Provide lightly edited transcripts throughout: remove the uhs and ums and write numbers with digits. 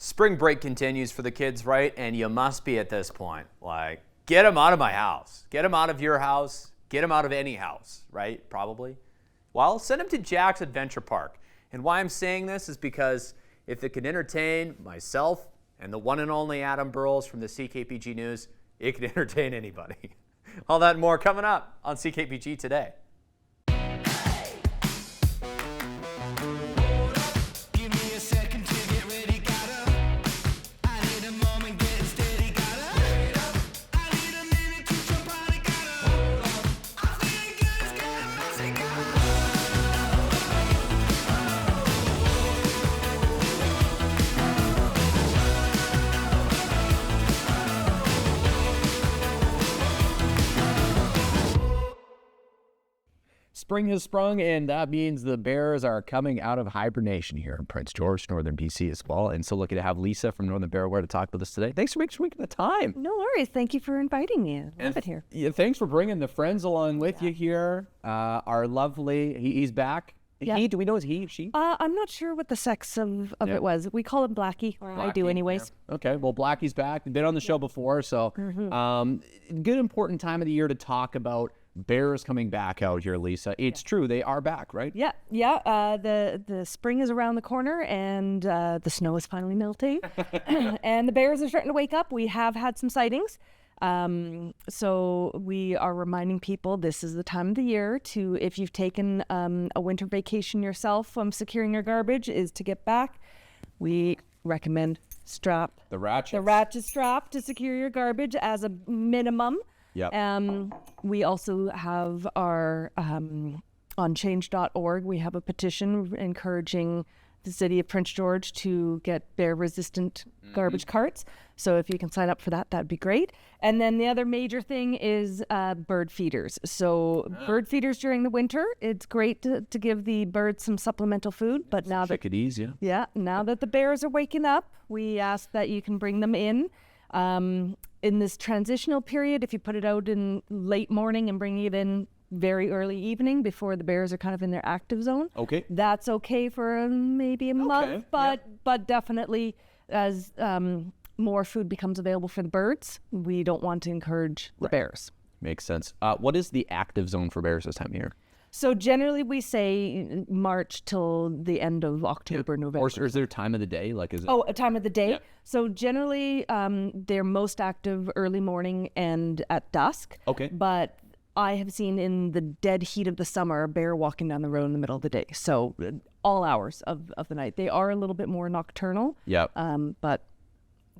Spring break continues for the kids, right? And you must be at this point. Like, get them out of my house. Get them out of your house. Get them out of any house, right? Probably. Well, send them to Jack's Adventure Park. And why I'm saying this is because if it can entertain myself and the one and only Adam Burrows from the CKPG News, it can entertain anybody. All that and more coming up on CKPG Today. Spring has sprung, and that means the bears are coming out of hibernation here in Prince George, Northern BC as well. And so lucky to have Lisa from Northern Bearware to talk with us today. Thanks for making the time. No worries. Thank you for inviting me. I love it here. Yeah, thanks for bringing the friends along with you here. Our lovely, he's back. Yeah. He, do we know is he, she? I'm not sure what the sex of it was. We call him Blackie, or I do anyways. Yeah. Okay, well, Blackie's back. We've been on the show before, so good important time of the year to talk about bears coming back out here, Lisa. It's true, they are back, right? Yeah. The spring is around the corner, and the snow is finally melting, and the bears are starting to wake up. We have had some sightings, so we are reminding people this is the time of the year to, if you've taken a winter vacation yourself from securing your garbage, is to get back. We recommend strap The ratchet strap to secure your garbage as a minimum. Yep. We also have our, on change.org, we have a petition encouraging the city of Prince George to get bear-resistant garbage carts. So if you can sign up for that, that'd be great. And then the other major thing is bird feeders. So bird feeders during the winter, it's great to give the birds some supplemental food. But now that now that the bears are waking up, we ask that you can bring them in. In this transitional period, if you put it out in late morning and bring it in very early evening before the bears are kind of in their active zone, that's okay for maybe a month, but definitely as more food becomes available for the birds, we don't want to encourage the bears. Makes sense. What is the active zone for bears this time of year? So generally we say March till the end of October, November. Or is there a time of the day? Like, is it? Oh, a time of the day? Yeah. So generally they're most active early morning and at dusk. Okay. But I have seen in the dead heat of the summer a bear walking down the road in the middle of the day. So all hours of the night. They are a little bit more nocturnal. Yep. But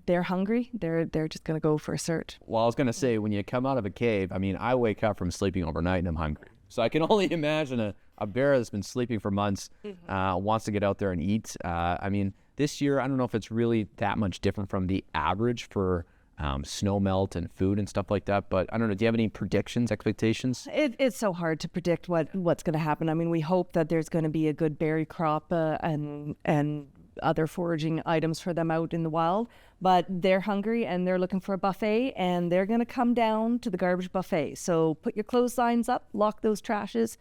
they're hungry. They're just going to go for a search. Well, I was going to say, when you come out of a cave, I mean, I wake up from sleeping overnight and I'm hungry. So I can only imagine a bear that's been sleeping for months wants to get out there and eat. I mean, this year, I don't know if it's really that much different from the average for snow melt and food and stuff like that. But I don't know. Do you have any predictions, expectations? It's so hard to predict what's going to happen. I mean, we hope that there's going to be a good berry crop and other foraging items for them out in the wild, but they're hungry and they're looking for a buffet, and they're going to come down to the garbage buffet. So put your clotheslines up, lock those trashes.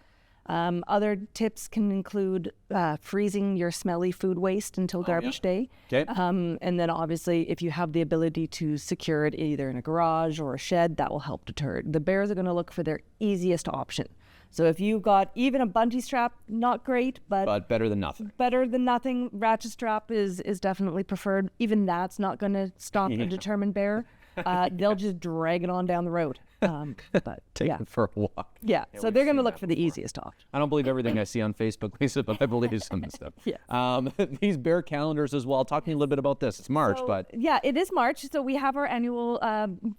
Other tips can include freezing your smelly food waste until garbage day. Okay. And then obviously if you have the ability to secure it either in a garage or a shed, that will help deter it. The bears are going to look for their easiest option. So if you've got even a bungee strap, not great, but better than nothing. Better than nothing. Ratchet strap is definitely preferred. Even that's not going to stop a determined bear. They'll just drag it on down the road. But Take it for a walk. Yeah, so they're going to look for the easiest option. I don't believe everything I see on Facebook, Lisa, but I believe some of the stuff. Yeah. These bear calendars as well. Talk to me a little bit about this. It's March, but... Yeah, it is March. So we have our annual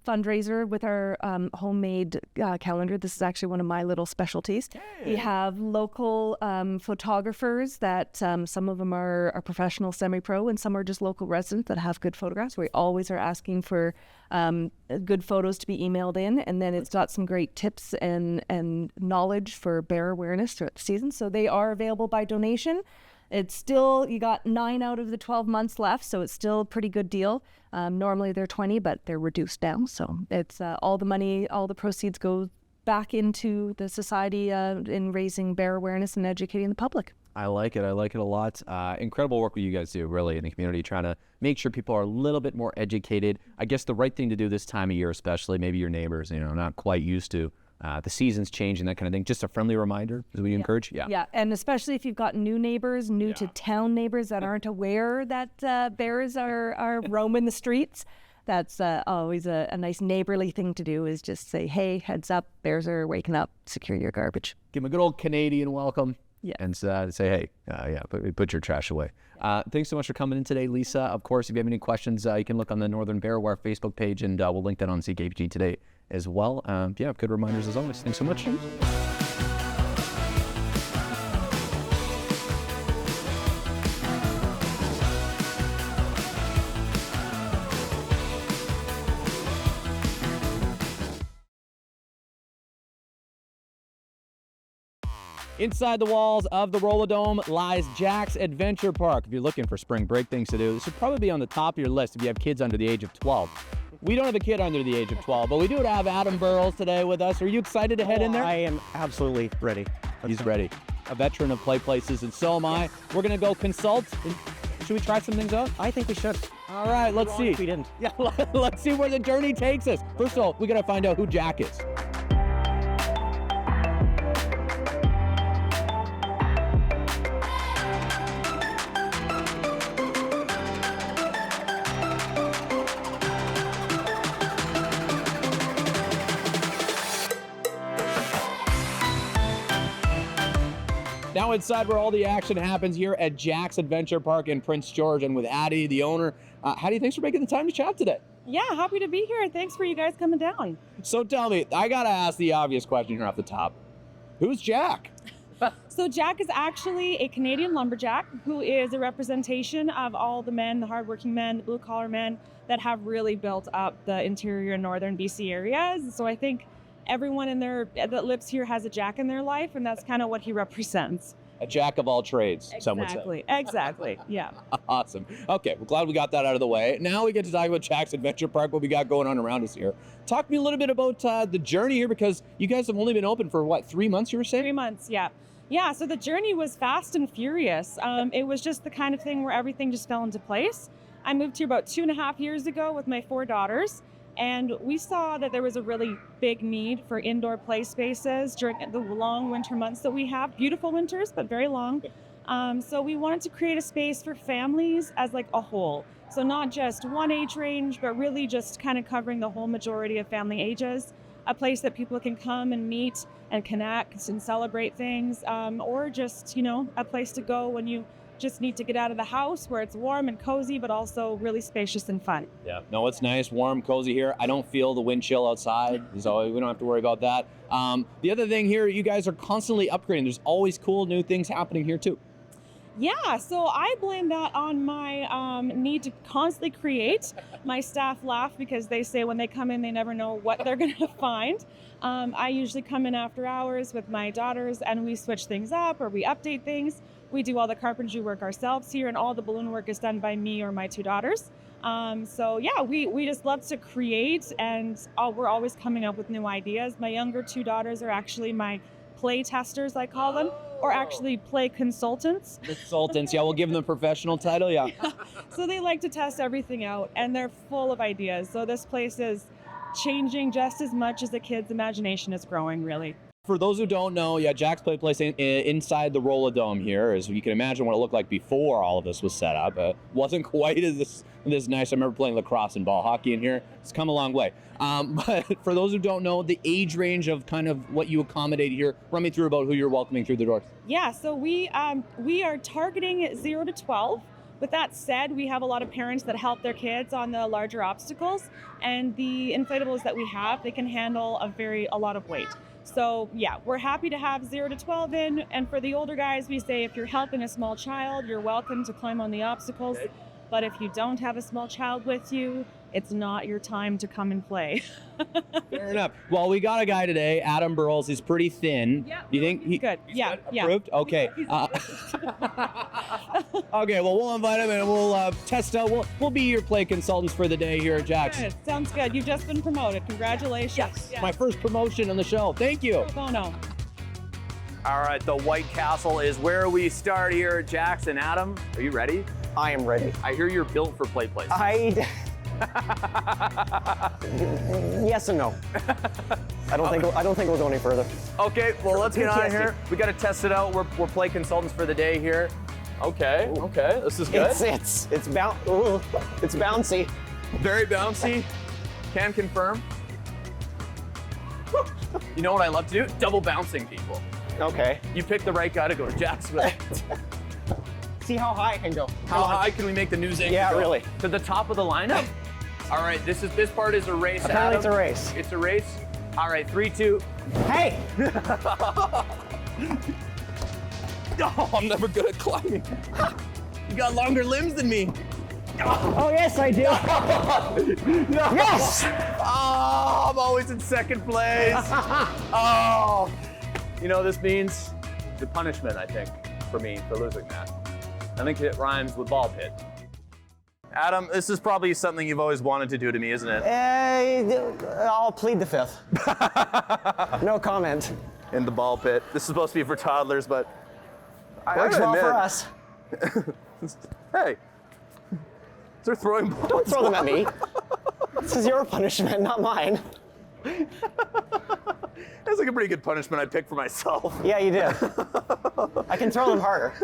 fundraiser with our homemade calendar. This is actually one of my little specialties. Hey. We have local photographers that some of them are professional semi-pro, and some are just local residents that have good photographs. We always are asking for good photos to be emailed in, and then it's got some great tips and knowledge for bear awareness throughout the season. So they are available by donation. It's still, you got 9 out of the 12 months left, so it's still a pretty good deal. Normally they're 20, but they're reduced now. So it's all the money, all the proceeds go back into the society in raising bear awareness and educating the public. I like it. I like it a lot. Incredible work what you guys do, really, in the community, trying to make sure people are a little bit more educated. I guess the right thing to do this time of year, especially maybe your neighbors, not quite used to the seasons changing, that kind of thing. Just a friendly reminder is what you encourage? Yeah. Yeah, and especially if you've got new neighbors, new to town neighbors that aren't aware that bears are roaming the streets. That's always a nice neighborly thing to do, is just say, hey, heads up, bears are waking up, secure your garbage. Give them a good old Canadian welcome. Yeah. And say, hey, put your trash away. Thanks so much for coming in today, Lisa. Of course, if you have any questions, you can look on the Northern Bearware Facebook page, and we'll link that on CKPG today as well. Good reminders as always. Thanks so much. Inside the walls of the Rolladome lies Jack's Adventure Park. If you're looking for spring break things to do, this should probably be on the top of your list if you have kids under the age of 12. We don't have a kid under the age of 12, but we do have Adam Burrows today with us. Are you excited to head in there? I am absolutely ready. He's ready. A veteran of Play Places, and so am I. We're going to go consult. Should we try some things out? I think we should. All right, let's see. If we didn't. Yeah, let's see where the journey takes us. First of all, we got to find out who Jack is. Now inside where all the action happens here at Jack's Adventure Park in Prince George, and with Addie, the owner. Hattie, thanks for making the time to chat today. Yeah, happy to be here. Thanks for you guys coming down. So tell me, I got to ask the obvious question here off the top. Who's Jack? So Jack is actually a Canadian lumberjack who is a representation of all the men, the hardworking men, the blue-collar men that have really built up the interior northern BC areas. So I think everyone that lives here has a Jack in their life, and that's kind of what he represents. A jack of all trades, some would say. Exactly, yeah. Awesome. Okay, we're glad we got that out of the way. Now we get to talk about Jack's Adventure Park, what we got going on around us here. Talk to me a little bit about the journey here, because you guys have only been open for, 3 months, you were saying? 3 months, yeah. Yeah, so the journey was fast and furious. It was just the kind of thing where everything just fell into place. I moved here about 2.5 years ago with my 4 daughters. And we saw that there was a really big need for indoor play spaces during the long winter months that we have. Beautiful winters, but very long. So we wanted to create a space for families as like a whole. So not just one age range, but really just kind of covering the whole majority of family ages. A place that people can come and meet and connect and celebrate things, or just, a place to go when you just need to get out of the house, where it's warm and cozy, but also really spacious and fun. Yeah, no, it's nice, warm, cozy here. I don't feel the wind chill outside, so we don't have to worry about that. The other thing here, you guys are constantly upgrading. There's always cool new things happening here too. Yeah, so I blame that on my need to constantly create. My staff laugh because they say when they come in, they never know what they're going to find. I usually come in after hours with my daughters, and we switch things up or we update things. We do all the carpentry work ourselves here, and all the balloon work is done by me or my 2 daughters. So yeah, we just love to create, and we're always coming up with new ideas. My younger 2 daughters are actually my play testers, I call them, or actually play consultants. Consultants, yeah, we'll give them the professional title, yeah. So they like to test everything out, and they're full of ideas. So this place is changing just as much as the kids' imagination is growing, really. For those who don't know, yeah, Jack's Play Place inside the Rolladome here, as you can imagine what it looked like before all of this was set up. Wasn't quite as this nice. I remember playing lacrosse and ball hockey in here. It's come a long way. But for those who don't know, the age range of kind of what you accommodate here, run me through about who you're welcoming through the doors. Yeah, so we are targeting 0 to 12. With that said, we have a lot of parents that help their kids on the larger obstacles, and the inflatables that we have, they can handle a lot of weight. So yeah, we're happy to have 0 to 12 in, and for the older guys, we say if you're helping a small child, you're welcome to climb on the obstacles. But if you don't have a small child with you, it's not your time to come and play. Fair enough. Well, we got a guy today, Adam Burrows. He's pretty thin. Yeah. You think he's good? Yeah. Approved? Okay. Okay. Well, we'll invite him and we'll test out. We'll be your play consultants for the day here at Jack's. Good. Sounds good. You've just been promoted. Congratulations. Yes. Yeah. My first promotion on the show. Thank you. Oh no. All right, the White Castle is where we start here at Jackson. Adam, are you ready? I am ready. I hear you're built for play places. Yes and no. I don't think we'll go any further. Okay, well, let's get on PTSD. here. We got to test it out. We're play consultants for the day here. Okay, okay, this is good. It's bouncy. Very bouncy. Can confirm. You know what I love to do? Double bouncing people. Okay. You pick the right guy to go to Jackson with. See how high I can go. How high can we make the news anchor Yeah, go? really. To the top of the lineup? All right, this part is a race. Apparently Adam. it's a race. It's a race. All right, 3, 2. Hey! Oh, I'm never good at climbing. You got longer limbs than me. Oh yes, I do. No. Yes! Oh, I'm always in second place. Oh. You know, this means the punishment, I think, for me for losing that. I think it rhymes with ball pit. Adam, this is probably something you've always wanted to do to me, isn't it? I'll plead the fifth. No comment. In the ball pit. This is supposed to be for toddlers, but Works well for us. Hey, they're throwing balls. Don't throw them at me. This is your punishment, not mine. That's like a pretty good punishment I picked for myself. Yeah, you did. I can throw them harder.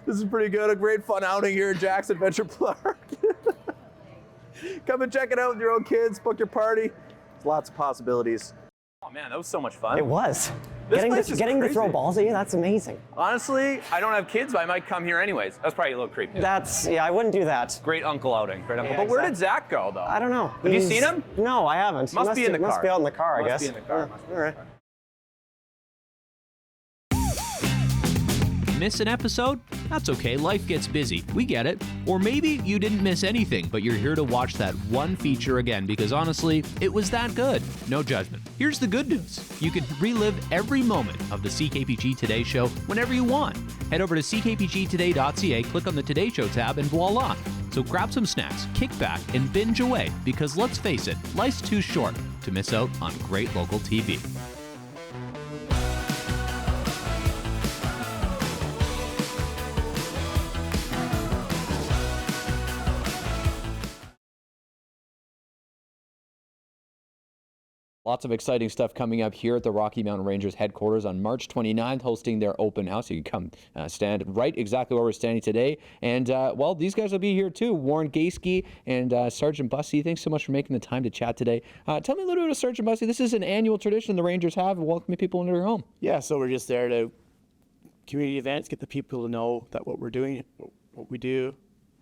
This is pretty good. A great fun outing here at Jackson Adventure Park. Come and check it out with your own kids. Book your party. There's lots of possibilities. Oh man, that was so much fun. It was. This place is Getting to throw crazy. balls at you, that's amazing. Honestly, I don't have kids, but I might come here anyways. That's probably a little creepy. I wouldn't do that. Great uncle outing. Great uncle. Yeah, But where did exactly. Zach go though? I don't know. Have you seen him? No, I haven't. Must be in the car. Must be out in the car, I Must guess. be in the car. Yeah. Must be in All the right. car. Miss an episode? That's okay, life gets busy. We get it. Or maybe you didn't miss anything, but you're here to watch that one feature again because honestly, it was that good. No judgment. Here's the good news. You can relive every moment of the CKPG Today Show whenever you want. Head over to ckpgtoday.ca, click on the Today Show tab, and voila. So grab some snacks, kick back, and binge away because let's face it, life's too short to miss out on great local TV. Lots of exciting stuff coming up here at the Rocky Mountain Rangers headquarters on March 29th, hosting their open house. You can come stand right exactly where we're standing today. And, well, these guys will be here too. Warren Gaske and Sergeant Bussey, thanks so much for making the time to chat today. Tell me a little bit of Sergeant Bussey. This is an annual tradition the Rangers have of welcoming people into their home. Yeah, so we're just there to community events, get the people to know that what we're doing, what we do,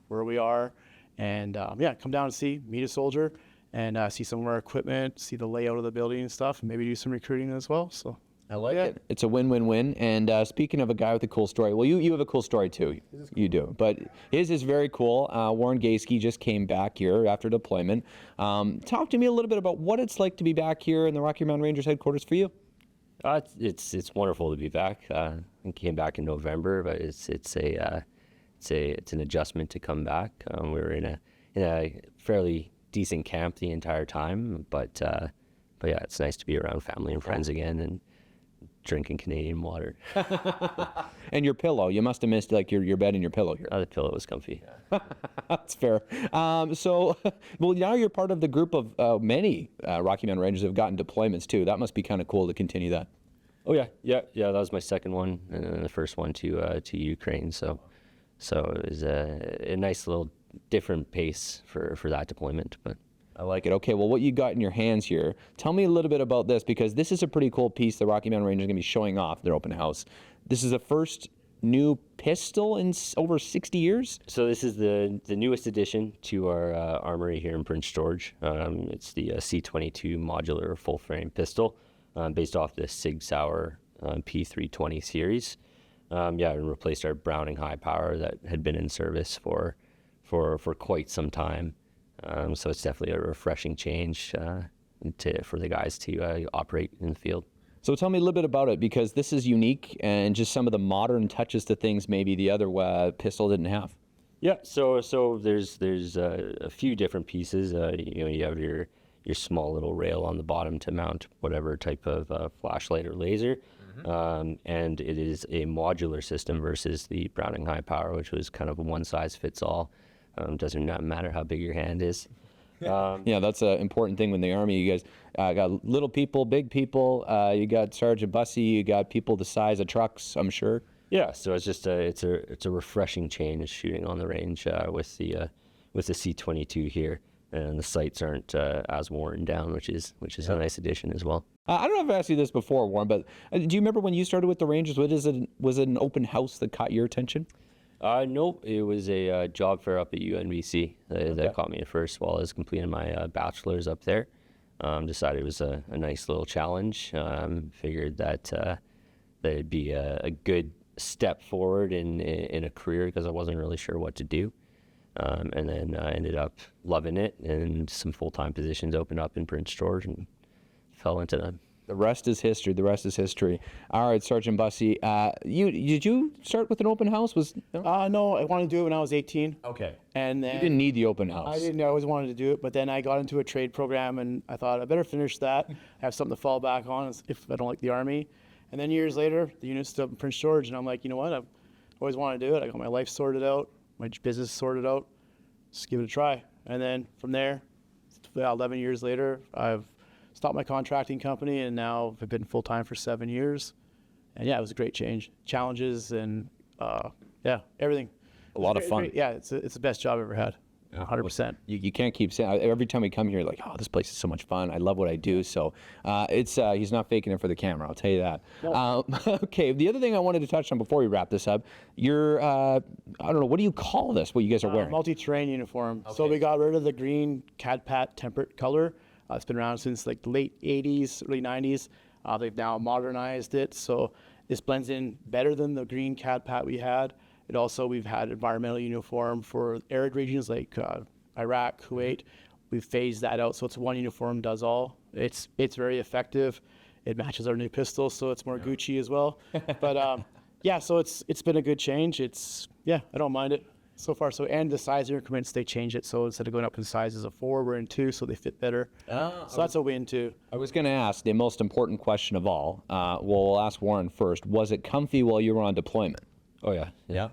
where we are, and yeah, come down and see, meet a soldier, and see some of our equipment, see the layout of the building and stuff, and maybe do some recruiting as well. So I like it. It's a win-win-win. And speaking of a guy with a cool story, well, you have a cool story too. You do. But his is very cool. Warren Gaske just came back here after deployment. Talk to me a little bit about what it's like to be back here in the Rocky Mountain Rangers headquarters for you. It's wonderful to be back. I came back in November, but it's an adjustment to come back. We were in a fairly decent camp the entire time, but yeah, it's nice to be around family and friends again and drinking Canadian water. And your pillow, you must have missed like your bed and your pillow here. The pillow was comfy. That's fair. So, well, now you're part of the group of many Rocky Mountain Rangers who have gotten deployments too. That must be kind of cool to continue that. Oh yeah. That was my second one, and then the first one to Ukraine. So it was a nice little different pace for that deployment, but. I like it. Okay, well, what you got in your hands here, tell me a little bit about this, because this is a pretty cool piece the Rocky Mountain Rangers are going to be showing off their open house. This is the first new pistol in over 60 years? So this is the newest addition to our armory here in Prince George. It's the C22 modular full-frame pistol based off the Sig Sauer P320 series. And replaced our Browning high power that had been in service for quite some time. So it's definitely a refreshing change for the guys to operate in the field. So tell me a little bit about it, because this is unique and just some of the modern touches to things maybe the other pistol didn't have. Yeah, so there's a few different pieces. You have your small little rail on the bottom to mount whatever type of flashlight or laser. and it is a modular system versus the Browning High Power, which was kind of a one size fits all. Doesn't not matter how big your hand is. Yeah, that's an important thing with the Army. You guys got little people, big people. You got Sergeant Bussey. You got people the size of trucks, I'm sure. Yeah, so it's just it's a refreshing change shooting on the range with the C-22 here, and the sights aren't as worn down, which is a nice addition as well. I don't know if I've asked you this before, Warren, but do you remember when you started with the Rangers? Was it an open house that caught your attention? Nope, it was a job fair up at UNBC that caught me at first while I was completing my bachelor's up there. Decided it was a nice little challenge. Figured that it'd be a good step forward in a career because I wasn't really sure what to do. And then I ended up loving it, and some full-time positions opened up in Prince George and fell into them. The rest is history. The rest is history. All right, Sergeant Bussey, did you start with an open house? No, I wanted to do it when I was 18. Okay. And then You didn't need the open house. I didn't. I always wanted to do it, but then I got into a trade program, and I thought I better finish that, have something to fall back on if I don't like the Army. And then years later, the unit's still up in Prince George, and I'm like, you know what? I've always wanted to do it. I got my life sorted out, my business sorted out. Just give it a try. And then from there, 11 years later, I've stopped my contracting company, and now I've been full-time for 7 years. And yeah, it was a great change. Challenges and everything. A lot of fun. Yeah, it's the best job I've ever had. 100%. You can't keep saying, every time we come here, like, oh, this place is so much fun. I love what I do. So he's not faking it for the camera, I'll tell you that. No. Okay, the other thing I wanted to touch on before we wrap this up, your, I don't know, what do you call this, what you guys are wearing? Multi-terrain uniform. Okay. So we got rid of the green CAD-PAT temperate color. It's been around since like the late 80s, early 90s. They've now modernized it. So this blends in better than the green CAD-PAT we had. We've had environmental uniform for arid regions like Iraq, Kuwait. We've phased that out, so it's one uniform does all. It's very effective. It matches our new pistol, so it's more Gucci as well. But so it's been a good change. I don't mind it so far. And the size increments, they changed it, so instead of going up in sizes of 4, we're in 2, so they fit better. So that's a win too. I was going to ask the most important question of all. We'll ask Warren first. Was it comfy while you were on deployment? Oh yeah. Yeah.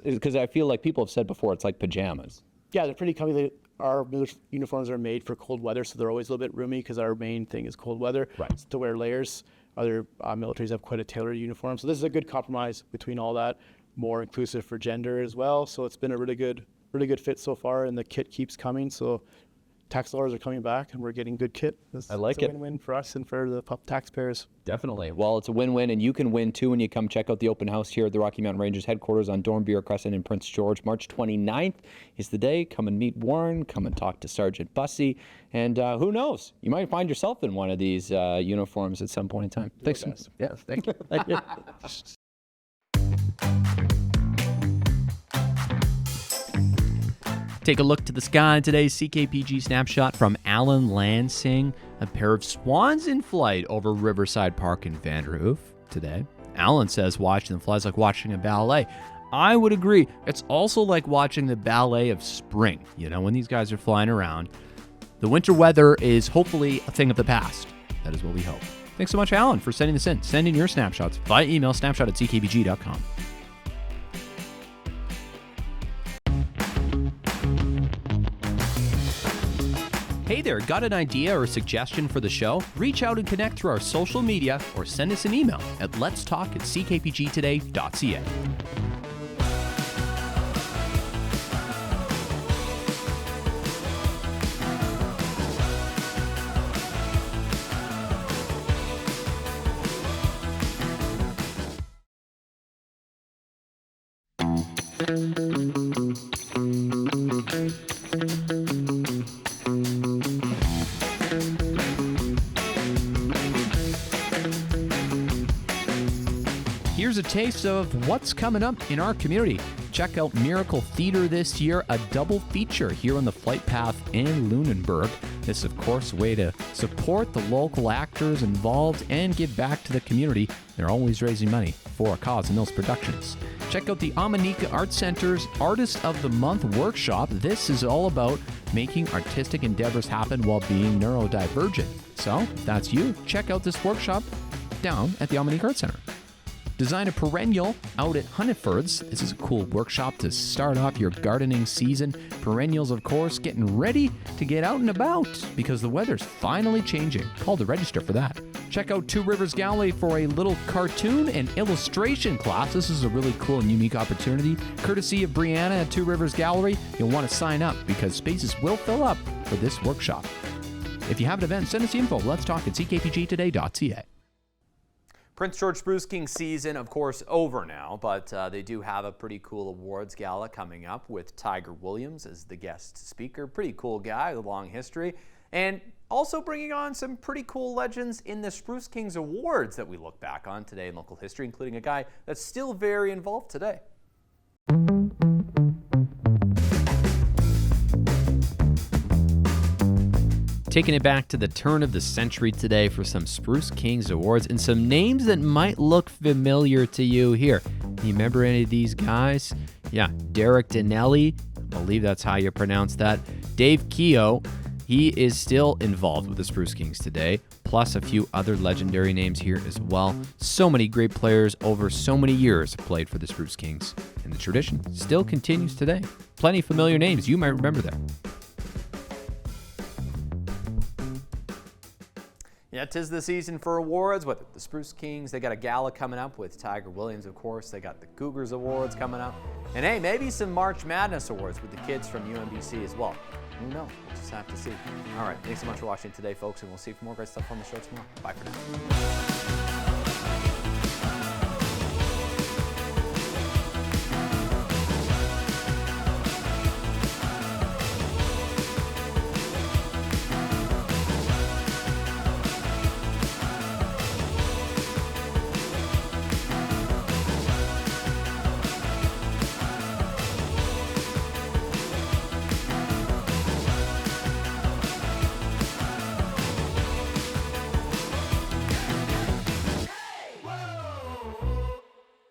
Because I feel like people have said before it's like pajamas. Yeah, they're pretty comfy. Our uniforms are made for cold weather, so they're always a little bit roomy because our main thing is cold weather. Right. To wear layers. Other militaries have quite a tailored uniform, so this is a good compromise between all that. More inclusive for gender as well. So it's been a really good fit so far, and the kit keeps coming. So tax dollars are coming back, and we're getting good kit. I like it. It's a win-win for us and for the taxpayers. Definitely. Well, it's a win-win, and you can win too when you come check out the open house here at the Rocky Mountain Rangers headquarters on Dornbierre Crescent in Prince George. March 29th is the day. Come and meet Warren. Come and talk to Sergeant Bussey. And who knows? You might find yourself in one of these uniforms at some point in time. Thanks. Yeah, thank you. Thank you. Take a look to the sky in today's CKPG snapshot from Alan Lansing. A pair of swans in flight over Riverside Park in Vanderhoof today. Alan says watching them fly is like watching a ballet. I would agree. It's also like watching the ballet of spring, when these guys are flying around. The winter weather is hopefully a thing of the past. That is what we hope. Thanks so much, Alan, for sending this in. Send in your snapshots via email, snapshot@ckpg.com. Hey there, got an idea or suggestion for the show? Reach out and connect through our social media or send us an email at letstalk@ckpgtoday.ca. Here's a taste of what's coming up in our community. Check out Miracle Theater this year, a double feature here on the Flight Path in Lunenburg. This is, of course, a way to support the local actors involved and give back to the community. They're always raising money for a cause in those productions. Check out the Amanika Art Center's Artist of the Month workshop. This is all about making artistic endeavors happen while being neurodivergent. So, if that's you, check out this workshop. down at the Omni Card Center. Design a perennial out at Hunniford's. This is a cool workshop to start off your gardening season. Perennials, of course, getting ready to get out and about because the weather's finally changing. Call to register for that. Check out Two Rivers Gallery for a little cartoon and illustration class. This is a really cool and unique opportunity. Courtesy of Brianna at Two Rivers Gallery, you'll want to sign up because spaces will fill up for this workshop. If you have an event, send us the info. Let's talk at ckpgtoday.ca. Prince George Spruce King season, of course, over now, but they do have a pretty cool awards gala coming up with Tiger Williams as the guest speaker. Pretty cool guy with a long history. And also bringing on some pretty cool legends in the Spruce Kings Awards that we look back on today in local history, including a guy that's still very involved today. Taking it back to the turn of the century today for some Spruce Kings Awards and some names that might look familiar to you here. You remember any of these guys? Yeah, Derek Donnelly, I believe that's how you pronounce that. Dave Keogh, he is still involved with the Spruce Kings today, plus a few other legendary names here as well. So many great players over so many years played for the Spruce Kings, and the tradition still continues today. Plenty of familiar names, you might remember them. Yeah, 'tis the season for awards with the Spruce Kings. They got a gala coming up with Tiger Williams, of course. They got the Cougars Awards coming up. And hey, maybe some March Madness Awards with the kids from UMBC as well. Who knows? We'll just have to see. All right, thanks so much for watching today, folks, and we'll see you for more great stuff on the show tomorrow. Bye for now.